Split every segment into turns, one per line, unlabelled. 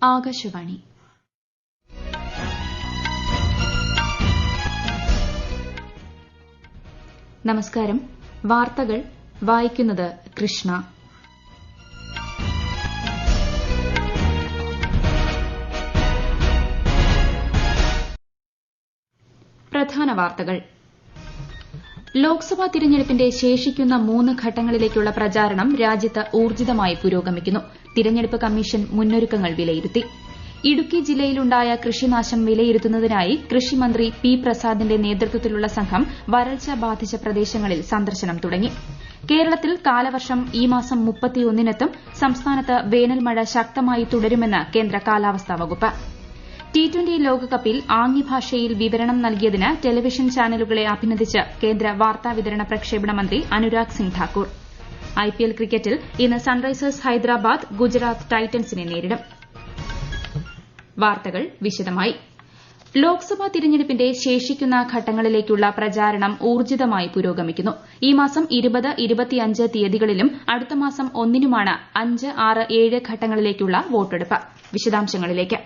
ആകാശവാണി. നമസ്കാരം. വാർത്തകൾ വായിക്കുന്നത് കൃഷ്ണ. പ്രധാന വാർത്തകൾ. ലോക്സഭാ തിരഞ്ഞെടുപ്പിന്റെ ശേഷിക്കുന്ന 3 ഘട്ടങ്ങളിലേക്കുള്ള പ്രചാരണം രാജ്യത്ത് ഊർജിതമായി പുരോഗമിക്കുന്നു. തിരഞ്ഞെടുപ്പ് കമ്മീഷൻ മുന്നൊരുക്കങ്ങൾ വിലയിരുത്തി. ഇടുക്കി ജില്ലയിലുണ്ടായ കൃഷിനാശം വിലയിരുത്തുന്നതിനായി കൃഷിമന്ത്രി പി പ്രസാദിന്റെ നേതൃത്വത്തിലുള്ള സംഘം വരൾച്ച ബാധിച്ച പ്രദേശങ്ങളിൽ സന്ദർശനം തുടങ്ങി. കേരളത്തിൽ കാലവർഷം ഈ മാസം 31-നെത്തും. സംസ്ഥാനത്ത് വേനൽമഴ ശക്തമായി തുടരുമെന്ന് കേന്ദ്ര കാലാവസ്ഥാ വകുപ്പ്. T20 ലോകകപ്പിൽ ആംഗ്യഭാഷയിൽ വിവരണം നൽകിയതിന് ടെലിവിഷൻ ചാനലുകളെ അഭിനന്ദിച്ച് കേന്ദ്ര വാർത്താവിതരണ പ്രക്ഷേപണ മന്ത്രി അനുരാഗ് സിംഗ് ഠാക്കൂർ. IPL ക്രിക്കറ്റിൽ ഇന്ന് സൺറൈസേഴ്സ് ഹൈദരാബാദ് ഗുജറാത്ത് ടൈറ്റൻസിനെ നേരിടും. വാർത്തകൾ വിശദമായി. ലോക്സഭാ തിരഞ്ഞെടുപ്പിന്റെ ശേഷിക്കുന്ന ഘട്ടങ്ങളിലേക്കുള്ള പ്രചാരണം ഊർജിതമായി പുരോഗമിക്കുന്നു. ഈ മാസം 20, 25 തീയതികളിലും അടുത്ത മാസം 1-നുമാണ് 5, 6, 7 ഘട്ടങ്ങളിലേക്കുള്ള വോട്ടെടുപ്പ്. വിശദാംശങ്ങളിലേക്ക്.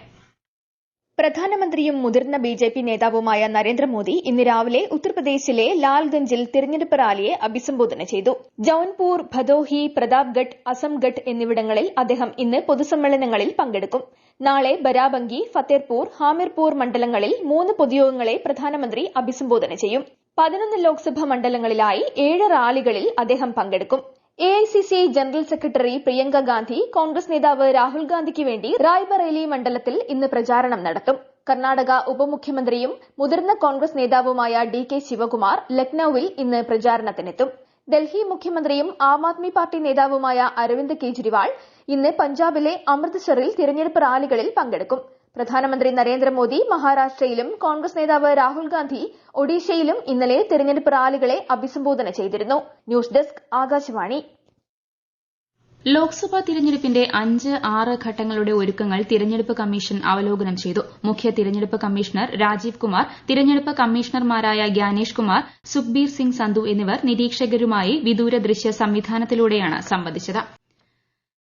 പ്രധാനമന്ത്രിയും മുതിർന്ന ബിജെപി നേതാവുമായ നരേന്ദ്രമോദി ഇന്ന് രാവിലെ ഉത്തർപ്രദേശിലെ ലാൽഗഞ്ചിൽ തിരഞ്ഞെടുപ്പ് റാലിയെ അഭിസംബോധന ചെയ്തു. ജൌൻപൂർ, ഭദോഹി, പ്രതാപ്ഗഡ്, അസംഗഡ് എന്നിവിടങ്ങളിൽ അദ്ദേഹം ഇന്ന് പൊതുസമ്മേളനങ്ങളിൽ പങ്കെടുക്കും. നാളെ ബരാബങ്കി, ഫത്തേർപൂർ, ഹാമിർപൂർ മണ്ഡലങ്ങളിൽ 3 പൊതുയോഗങ്ങളെ പ്രധാനമന്ത്രി അഭിസംബോധന ചെയ്യും. 11 ലോക്സഭാ മണ്ഡലങ്ങളിലായി 7 റാലികളിൽ അദ്ദേഹം പങ്കെടുക്കും. AICC general secretary Priyanka Gandhi Congress നേതാവ് രാഹുൽ ഗാന്ധിക്ക് വേണ്ടി റായ്ബറേലി മണ്ഡലത്തിൽ ഇന്ന് പ്രചാരണം നടത്തും. കർണാടക ഉപമുഖ്യമന്ത്രിയും മുതിർന്ന കോൺഗ്രസ് നേതാവുമായ DK ശിവകുമാർ ലക്നൌവിൽ ഇന്ന് പ്രചാരണത്തിനെത്തും. ഡൽഹി മുഖ്യമന്ത്രിയും ആം ആദ്മി പാർട്ടി നേതാവുമായ അരവിന്ദ് കെജ്രിവാൾ ഇന്ന് പഞ്ചാബിലെ അമൃത്സറിൽ തിരഞ്ഞെടുപ്പ് റാലികളിൽ പങ്കെടുക്കും. പ്രധാനമന്ത്രി നരേന്ദ്രമോദി മഹാരാഷ്ട്രയിലും കോൺഗ്രസ് നേതാവ് രാഹുൽ ഗാന്ധി ഒഡീഷയിലും ഇന്നലെ തിരഞ്ഞെടുപ്പ് റാലികളെ അഭിസംബോധന ചെയ്തിരുന്നു. News desk Akashvani.
ലോക്സഭാ തിരഞ്ഞെടുപ്പിന്റെ 5, 6 ഘട്ടങ്ങളുടെ ഒരുക്കങ്ങൾ തിരഞ്ഞെടുപ്പ് കമ്മീഷൻ അവലോകനം ചെയ്തു. മുഖ്യ തിരഞ്ഞെടുപ്പ് കമ്മീഷണർ രാജീവ് കുമാർ, തിരഞ്ഞെടുപ്പ് കമ്മീഷണർമാരായ ഗ്യാനേഷ് കുമാർ, സുഖ്ബീർ സിംഗ് സന്ധു എന്നിവർ നിരീക്ഷകരുമായി വിദൂര ദൃശ്യ സംവിധാനത്തിലൂടെയാണ് സംവദിച്ചത്.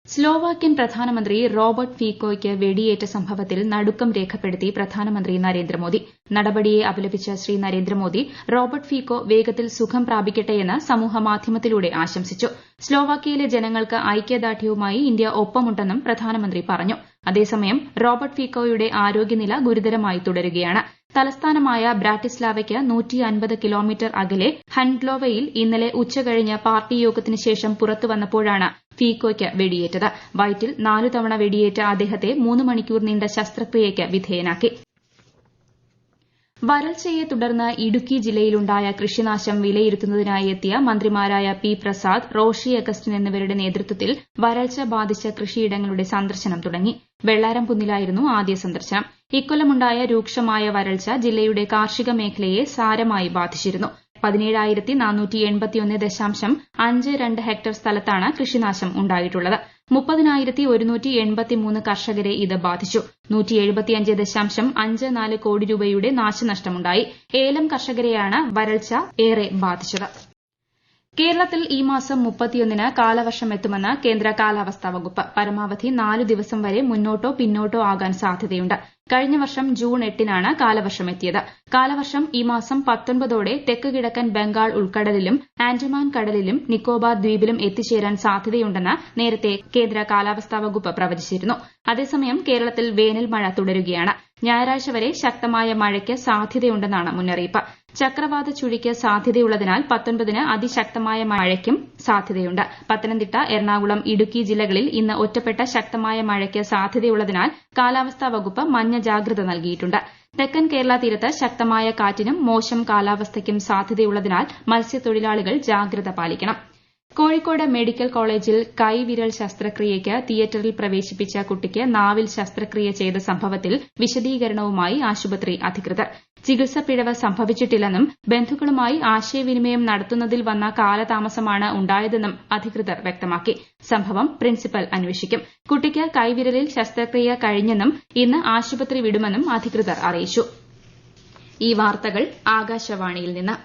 സ്ലോവാക്യൻ പ്രധാനമന്ത്രി റോബർട്ട് ഫീക്കോയ്ക്ക് വെടിയേറ്റ സംഭവത്തിൽ നടുക്കം രേഖപ്പെടുത്തി പ്രധാനമന്ത്രി നരേന്ദ്രമോദി. നടപടിയെ അപലപിച്ച ശ്രീ നരേന്ദ്രമോദി റോബർട്ട് ഫീക്കോ വേഗത്തിൽ സുഖം പ്രാപിക്കട്ടെയെന്ന് സമൂഹമാധ്യമത്തിലൂടെ ആശംസിച്ചു. സ്ലോവാക്യയിലെ ജനങ്ങൾക്ക് ഐക്യദാർഢ്യവുമായി ഇന്ത്യ ഒപ്പമുണ്ടെന്നും പ്രധാനമന്ത്രി പറഞ്ഞു. അതേസമയം റോബർട്ട് ഫീക്കോയുടെ ആരോഗ്യനില ഗുരുതരമായി തുടരുകയാണ്. തലസ്ഥാനമായ ബ്രാറ്റിസ്ലാവയ്ക്ക് 150 കിലോമീറ്റർ അകലെ ഹൻഗ്ലോവയിൽ ഇന്നലെ ഉച്ചകഴിഞ്ഞ് പാർട്ടി യോഗത്തിന് ശേഷം പുറത്തുവന്നപ്പോഴാണ് ഫീക്കോയ്ക്ക് വെടിയേറ്റത്. വയറ്റിൽ 4 തവണ വെടിയേറ്റ അദ്ദേഹത്തെ 3 മണിക്കൂർ നീണ്ട ശസ്ത്രക്രിയയ്ക്ക് വിധേയനാക്കി. വരൾച്ചയെ തുടർന്ന് ഇടുക്കി ജില്ലയിലുണ്ടായ കൃഷിനാശം വിലയിരുത്തുന്നതിനായി എത്തിയ മന്ത്രിമാരായ പി പ്രസാദ്, റോഷി അഗസ്റ്റിൻ എന്നിവരുടെ നേതൃത്വത്തിൽ വരൾച്ച ബാധിച്ച കൃഷിയിടങ്ങളുടെ സന്ദർശനം തുടങ്ങി. വെള്ളാരംകുന്നിലായിരുന്നു ആദ്യ സന്ദർശനം. ഇക്കൊല്ലമുണ്ടായ രൂക്ഷമായ വരൾച്ച ജില്ലയുടെ കാർഷിക മേഖലയെ സാരമായി ബാധിച്ചിരുന്നു. 17,481.52 ഹെക്ടർ സ്ഥലത്താണ് കൃഷിനാശം ഉണ്ടായിട്ടുള്ളത്. 30,183 കർഷകരെ ഇത് ബാധിച്ചു. 175.54 കോടി രൂപയുടെ നാശനഷ്ടമുണ്ടായി. ഏലം കർഷകരെയാണ് വരൾച്ച ഏറെ ബാധിച്ചത്. കേരളത്തിൽ ഈ മാസം 31-ന് കാലവർഷം എത്തുമെന്ന് കേന്ദ്ര കാലാവസ്ഥാ വകുപ്പ്. പരമാവധി 4 ദിവസം വരെ മുന്നോട്ടോ പിന്നോട്ടോ ആകാൻ സാധ്യതയുണ്ട്. കഴിഞ്ഞ വർഷം ജൂൺ 8-നാണ് കാലവർഷം എത്തിയത്. കാലവർഷം ഈ മാസം 19-ഓടെ തെക്ക് കിഴക്കൻ ബംഗാൾ ഉൾക്കടലിലും ആൻഡമാൻ കടലിലും നിക്കോബാർ ദ്വീപിലും എത്തിച്ചേരാൻ സാധ്യതയുണ്ടെന്ന് നേരത്തെ കേന്ദ്ര കാലാവസ്ഥാ വകുപ്പ് പ്രവചിച്ചിരുന്നു. അതേസമയം കേരളത്തിൽ വേനൽ മഴ തുടരുകയാണ്. ഞായറാഴ്ച വരെ ശക്തമായ മഴയ്ക്ക് സാധ്യതയുണ്ടെന്നാണ് മുന്നറിയിപ്പ്. ചക്രവാത ചുഴിക്ക് സാധ്യതയുള്ളതിനാൽ 19-ന് അതിശക്തമായ മഴയ്ക്കും സാധ്യതയുണ്ട്. പത്തനംതിട്ട, എറണാകുളം, ഇടുക്കി ജില്ലകളിൽ ഇന്ന് ഒറ്റപ്പെട്ട ശക്തമായ മഴയ്ക്ക് സാധ്യതയുള്ളതിനാൽ കാലാവസ്ഥാ വകുപ്പ് മഞ്ഞ ജാഗ്രത നൽകിയിട്ടുണ്ട്. തെക്കൻ കേരള തീരത്ത് ശക്തമായ കാറ്റിനും മോശം കാലാവസ്ഥയ്ക്കും സാധ്യതയുള്ളതിനാൽ മത്സ്യത്തൊഴിലാളികൾ ജാഗ്രത പാലിക്കണം. കോഴിക്കോട് മെഡിക്കൽ കോളേജിൽ കൈവിരൽ ശസ്ത്രക്രിയയ്ക്ക് തിയേറ്ററിൽ പ്രവേശിപ്പിച്ച കുട്ടിക്ക് നാവിൽ ശസ്ത്രക്രിയ ചെയ്ത സംഭവത്തിൽ വിശദീകരണവുമായി ആശുപത്രി അധികൃതർ. ചികിത്സ പിഴവ് സംഭവിച്ചിട്ടില്ലെന്നും ബന്ധുക്കളുമായി ആശയവിനിമയം നടത്തുന്നതിൽ വന്ന കാലതാമസമാണ് ഉണ്ടായതെന്നും അധികൃതർ വ്യക്തമാക്കി. സംഭവം പ്രിൻസിപ്പൽ അന്വേഷിക്കും. കുട്ടിക്ക് കൈവിരലിൽ ശസ്ത്രക്രിയ കഴിഞ്ഞെന്നും ഇന്ന് ആശുപത്രി വിടുമെന്നും അധികൃതർ അറിയിച്ചു. ഈ വാർത്തകൾ ആകാശവാണിയിൽ നിന്ന്.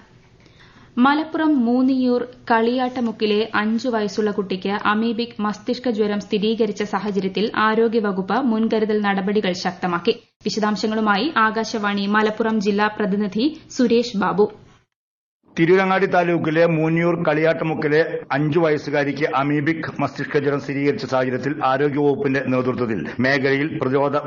മലപ്പുറം മൂന്നിയൂർ കളിയാട്ടമുക്കിലെ 5 വയസ്സുള്ള കുട്ടിക്ക് അമീബിക് മസ്തിഷ്ക ജ്വരം സ്ഥിരീകരിച്ച സാഹചര്യത്തിൽ ആരോഗ്യവകുപ്പ് മുൻകരുതൽ നടപടികൾ ശക്തമാക്കി. വിശദാംശങ്ങളുമായി ആകാശവാണി മലപ്പുറം ജില്ലാ പ്രതിനിധി സുരേഷ് ബാബു.
തിരൂരങ്ങാടി താലൂക്കിലെ മൂന്നിയൂർ കളിയാട്ടമുക്കിലെ 5 വയസ്സുകാരിക്ക് അമീബിക് മസ്തിഷ്ക ജ്വരം സ്ഥിരീകരിച്ച സാഹചര്യത്തിൽ ആരോഗ്യവകുപ്പിന്റെ നേതൃത്വത്തിൽ മേഖലയിൽ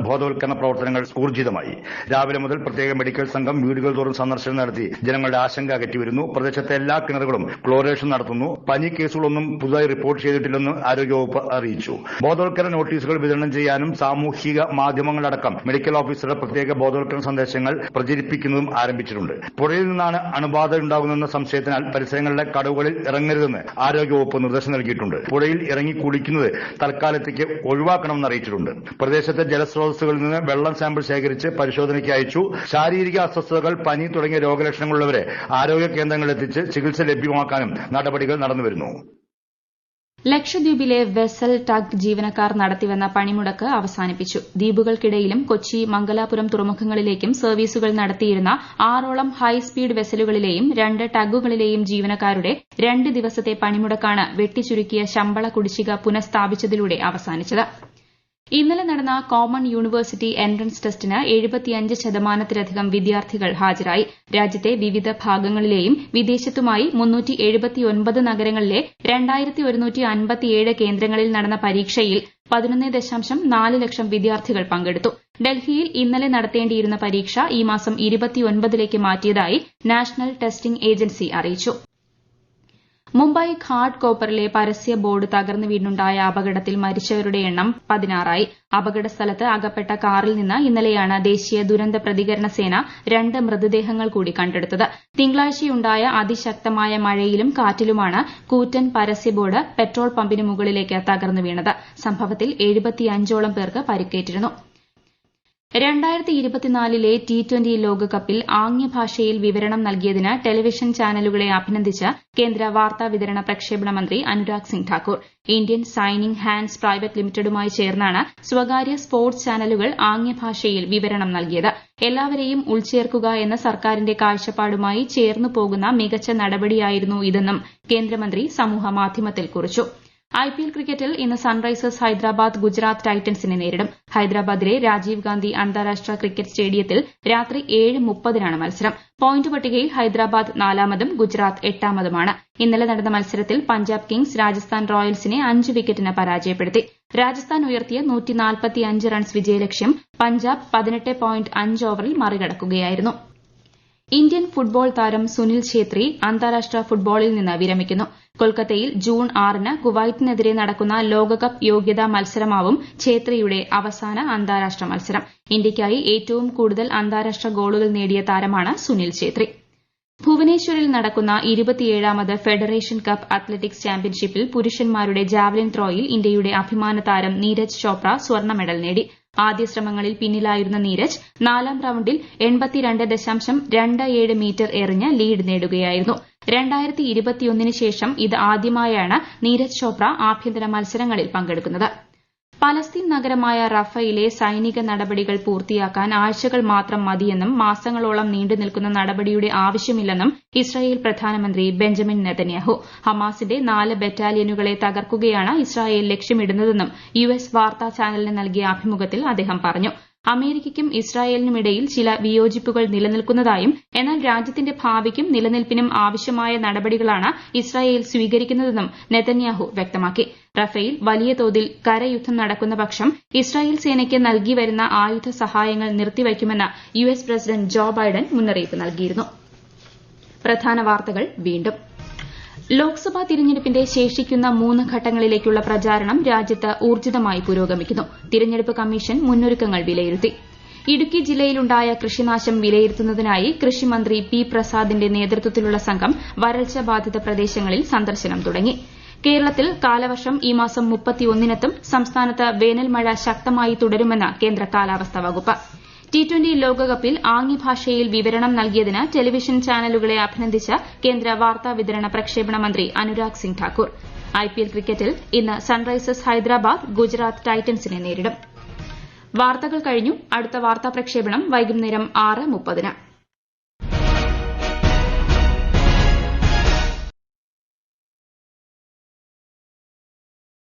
ബോധവൽക്കരണ പ്രവർത്തനങ്ങൾ ഊർജിതമായി. രാവിലെ മുതൽ പ്രത്യേക മെഡിക്കൽ സംഘം വീടുകൾ തോറും സന്ദർശനം നടത്തി ജനങ്ങളുടെ ആശങ്ക അകറ്റിവരുന്നു. പ്രദേശത്തെ എല്ലാ കിണറുകളും ക്ലോറേഷൻ നടത്തുന്നു. പനി കേസുകളൊന്നും പുതുതായി റിപ്പോർട്ട് ചെയ്തിട്ടില്ലെന്ന് ആരോഗ്യവകുപ്പ് അറിയിച്ചു. ബോധവൽക്കരണ നോട്ടീസുകൾ വിതരണം ചെയ്യാനും സാമൂഹിക മാധ്യമങ്ങളടക്കം മെഡിക്കൽ ഓഫീസറുടെ പ്രത്യേക ബോധവൽക്കരണ സന്ദേശങ്ങൾ പ്രചരിപ്പിക്കുന്നതും ആരംഭിച്ചിട്ടുണ്ട്. പുഴയിൽ നിന്നാണ് അണുബാധ ഉണ്ടാകുന്ന സംശയത്തിനാൽ പരിസരങ്ങളിലെ കടവുകളിൽ ഇറങ്ങരുതെന്ന് ആരോഗ്യവകുപ്പ് നിർദ്ദേശം നൽകിയിട്ടുണ്ട്. പുഴയിൽ ഇറങ്ങി കുളിക്കുന്നത് തൽക്കാലത്തേക്ക് ഒഴിവാക്കണമെന്ന് അറിയിച്ചിട്ടുണ്ട്. പ്രദേശത്തെ ജലസ്രോതസ്സുകളിൽ നിന്ന് വെള്ളം സാമ്പിൾ ശേഖരിച്ച് പരിശോധനയ്ക്ക് അയച്ചു. ശാരീരിക അസ്വസ്ഥതകൾ, പനി തുടങ്ങിയ രോഗലക്ഷണങ്ങളുള്ളവരെ ആരോഗ്യ കേന്ദ്രങ്ങളിൽ എത്തിച്ച് ചികിത്സ ലഭ്യമാക്കാനും നടപടികൾ നടന്നുവരുന്നു.
ലക്ഷദ്വീപിലെ വെസൽ ടഗ് ജീവനക്കാർ നടത്തിവന്ന പണിമുടക്ക് അവസാനിപ്പിച്ചു. ദ്വീപുകൾക്കിടയിലും കൊച്ചി, മംഗലാപുരം തുറമുഖങ്ങളിലേക്കും സർവീസുകൾ നടത്തിയിരുന്ന 6ഓളം ഹൈസ്പീഡ് വെസലുകളിലെയും 2 ടഗുകളിലെയും ജീവനക്കാരുടെ 2 ദിവസത്തെ പണിമുടക്കാണ് വെട്ടിച്ചുരുക്കിയ ശമ്പള കുടിശ്ശിക പുനഃസ്ഥാപിച്ചതിലൂടെ അവസാനിച്ചത്. ഇന്നലെ നടന്ന കോമൺ യൂണിവേഴ്സിറ്റി എൻട്രൻസ് ടെസ്റ്റിന് 75% വിദ്യാർത്ഥികൾ ഹാജരായി. രാജ്യത്തെ വിവിധ ഭാഗങ്ങളിലെയും വിദേശത്തുമായി 379 നഗരങ്ങളിലെ 2157 കേന്ദ്രങ്ങളിൽ നടന്ന പരീക്ഷയിൽ 11.4 ലക്ഷം വിദ്യാർത്ഥികൾ പങ്കെടുത്തു. ഡൽഹിയിൽ ഇന്നലെ നടത്തേണ്ടിയിരുന്ന പരീക്ഷ ഈ മാസം 29ലേക്ക് മാറ്റിയതായി നാഷണൽ ടെസ്റ്റിംഗ് ഏജൻസി അറിയിച്ചു. മുംബൈ ഘാട്ട് കോപ്പറിലെ പരസ്യ ബോർഡ് തകർന്നു വീണുണ്ടായ അപകടത്തിൽ മരിച്ചവരുടെ എണ്ണം 16ആയി. അപകട സ്ഥലത്ത് അകപ്പെട്ട കാറിൽ നിന്ന് ഇന്നലെയാണ് ദേശീയ ദുരന്ത പ്രതികരണ സേന 2 മൃതദേഹങ്ങൾ കൂടി കണ്ടെടുത്തത്. തിങ്കളാഴ്ചയുണ്ടായ അതിശക്തമായ മഴയിലും കാറ്റിലുമാണ് കൂറ്റൻ പരസ്യ ബോർഡ് പെട്രോൾ പമ്പിന് മുകളിലേക്ക് തകർന്നു വീണത്. സംഭവത്തിൽ 75ഓളം പേർക്ക് പരിക്കേറ്റിരുന്നു. 2024 T20 ലോകകപ്പിൽ ആംഗ്യഭാഷയിൽ വിവരണം നൽകിയതിന് ടെലിവിഷൻ ചാനലുകളെ അഭിനന്ദിച്ച് കേന്ദ്ര വാർത്താവിതരണ പ്രക്ഷേപണ മന്ത്രി Anurag Singh Thakur. Indian signing hands private ലിമിറ്റഡുമായി ചേർന്നാണ് സ്വകാര്യ സ്പോർട്സ് ചാനലുകൾ ആംഗ്യഭാഷയിൽ വിവരണം നൽകിയത്. എല്ലാവരെയും ഉൾച്ചേർക്കുക എന്ന സർക്കാരിന്റെ കാഴ്ചപ്പാടുമായി ചേർന്നു പോകുന്ന മികച്ച നടപടിയായിരുന്നു ഇതെന്നും കേന്ദ്രമന്ത്രി സമൂഹമാധ്യമത്തിൽ കുറിച്ചു. IPL ക്രിക്കറ്റിൽ ഇന്ന് സൺറൈസേഴ്സ് ഹൈദരാബാദ് ഗുജറാത്ത് ടൈറ്റൻസിനെ നേരിടും. ഹൈദരാബാദിലെ രാജീവ് ഗാന്ധി അന്താരാഷ്ട്ര ക്രിക്കറ്റ് സ്റ്റേഡിയത്തിൽ രാത്രി 7:30-നാണ് മത്സരം. പോയിന്റ് പട്ടികയിൽ ഹൈദരാബാദ് 4-മതും ഗുജറാത്ത് 8-മതുമാണ്. ഇന്നലെ നടന്ന മത്സരത്തിൽ പഞ്ചാബ് കിങ്സ് രാജസ്ഥാൻ റോയൽസിനെ 5 വിക്കറ്റിന് പരാജയപ്പെടുത്തി. രാജസ്ഥാൻ ഉയർത്തിയ 145 റൺസ് വിജയലക്ഷ്യം പഞ്ചാബ് 18.5 ഓവറിൽ മറികടക്കുകയായിരുന്നു. ഇന്ത്യൻ ഫുട്ബോൾ താരം സുനിൽ ഛേത്രി അന്താരാഷ്ട്ര ഫുട്ബോളിൽ നിന്ന് വിരമിക്കുന്നു. കൊൽക്കത്തയിൽ ജൂൺ 6-ന് കുവൈറ്റിനെതിരെ നടക്കുന്ന ലോകകപ്പ് യോഗ്യതാ മത്സരമാവും ഛേത്രിയുടെ അവസാന അന്താരാഷ്ട്ര മത്സരം. ഇന്ത്യയ്ക്കായി ഏറ്റവും കൂടുതൽ അന്താരാഷ്ട്ര ഗോളുകൾ നേടിയ താരമാണ് സുനിൽ ഛേത്രി. ഭുവനേശ്വറിൽ നടക്കുന്ന 27ാമത് ഫെഡറേഷൻ കപ്പ് അത്ലറ്റിക്സ് ചാമ്പ്യൻഷിപ്പിൽ പുരുഷന്മാരുടെ ജാവലിൻ ത്രോയിൽ ഇന്ത്യയുടെ അഭിമാന താരം നീരജ് ചോപ്ര സ്വർണ്ണ മെഡൽ നേടി. ആദ്യ ശ്രമങ്ങളിൽ പിന്നിലായിരുന്ന നീരജ് 4ാം റൌണ്ടിൽ 82.27 മീറ്റർ എറിഞ്ഞ് ലീഡ് നേടുകയായിരുന്നു. 2021 ശേഷം ഇത് ആദ്യമായാണ് നീരജ് ചോപ്ര ആഭ്യന്തര മത്സരങ്ങളിൽ പങ്കെടുക്കുന്നത്. പലസ്തീൻ നഗരമായ റഫയിലെ സൈനിക നടപടികൾ പൂർത്തിയാക്കാൻ ആഴ്ചകൾ മാത്രം മതിയെന്നും മാസങ്ങളോളം നീണ്ടുനിൽക്കുന്ന നടപടിയുടെ ആവശ്യമില്ലെന്നും ഇസ്രായേൽ പ്രധാനമന്ത്രി ബെഞ്ചമിൻ നെതന്യാഹു. ഹമാസിന്റെ 4 ബറ്റാലിയനുകളെ തകർക്കുകയാണ് ഇസ്രായേൽ ലക്ഷ്യമിടുന്നതെന്നും US വാർത്താ ചാനലിന് നൽകിയ അഭിമുഖത്തിൽ അദ്ദേഹം പറഞ്ഞു. അമേരിക്കയ്ക്കും ഇസ്രായേലിനുമിടയിൽ ചില വിയോജിപ്പുകൾ നിലനിൽക്കുന്നതായും എന്നാൽ രാജ്യത്തിന്റെ ഭാവിക്കും നിലനിൽപ്പിനും ആവശ്യമായ നടപടികളാണ് ഇസ്രായേൽ സ്വീകരിക്കുന്നതെന്നും നെതന്യാഹു വ്യക്തമാക്കി. റഫേൽ വലിയ തോതിൽ കരയുദ്ധം നടക്കുന്ന പക്ഷം ഇസ്രായേൽ സേനയ്ക്ക് നൽകി വരുന്ന ആയുധ സഹായങ്ങൾ നിർത്തിവയ്ക്കുമെന്ന് US പ്രസിഡന്റ് ജോ ബൈഡൻ മുന്നറിയിപ്പ് നൽകിയിരുന്നു. പ്രധാന വാർത്തകൾ വീണ്ടും. ലോക്സഭാ തിരഞ്ഞെടുപ്പിന്റെ ശേഷിക്കുന്ന 3 ഘട്ടങ്ങളിലേക്കുള്ള പ്രചാരണം രാജ്യത്ത് ഊർജിതമായി പുരോഗമിക്കുന്നു. തിരഞ്ഞെടുപ്പ് കമ്മീഷൻ മുന്നൊരുക്കങ്ങൾ വിലയിരുത്തി. ഇടുക്കി ജില്ലയിലുണ്ടായ കൃഷിനാശം വിലയിരുത്തുന്നതിനായി കൃഷിമന്ത്രി പി പ്രസാദിന്റെ നേതൃത്വത്തിലുള്ള സംഘം വരൾച്ച ബാധിത പ്രദേശങ്ങളിൽ സന്ദർശനം തുടങ്ങി. കേരളത്തിൽ കാലവർഷം ഈ മാസം 31-നെത്തും. സംസ്ഥാനത്ത് വേനൽ മഴ ശക്തമായി തുടരുമെന്ന് കേന്ദ്ര കാലാവസ്ഥാ വകുപ്പ്. T20 ലോകകപ്പിൽ ആംഗ്യഭാഷയിൽ വിവരണം നൽകിയതിന് ടെലിവിഷൻ ചാനലുകളെ അഭിനന്ദിച്ച് കേന്ദ്ര വാർത്താവിതരണ പ്രക്ഷേപണ മന്ത്രി അനുരാഗ് സിംഗ് ഠാക്കൂർ. IPL ക്രിക്കറ്റിൽ ഇന്ന് സൺറൈസേഴ്സ് ഹൈദരാബാദ് ഗുജറാത്ത് ടൈറ്റൻസിനെ നേരിടും. വാർത്തകൾ കഴിഞ്ഞു. അടുത്ത വാർത്താ പ്രക്ഷേപണം വൈകുന്നേരം 6:30-ന്.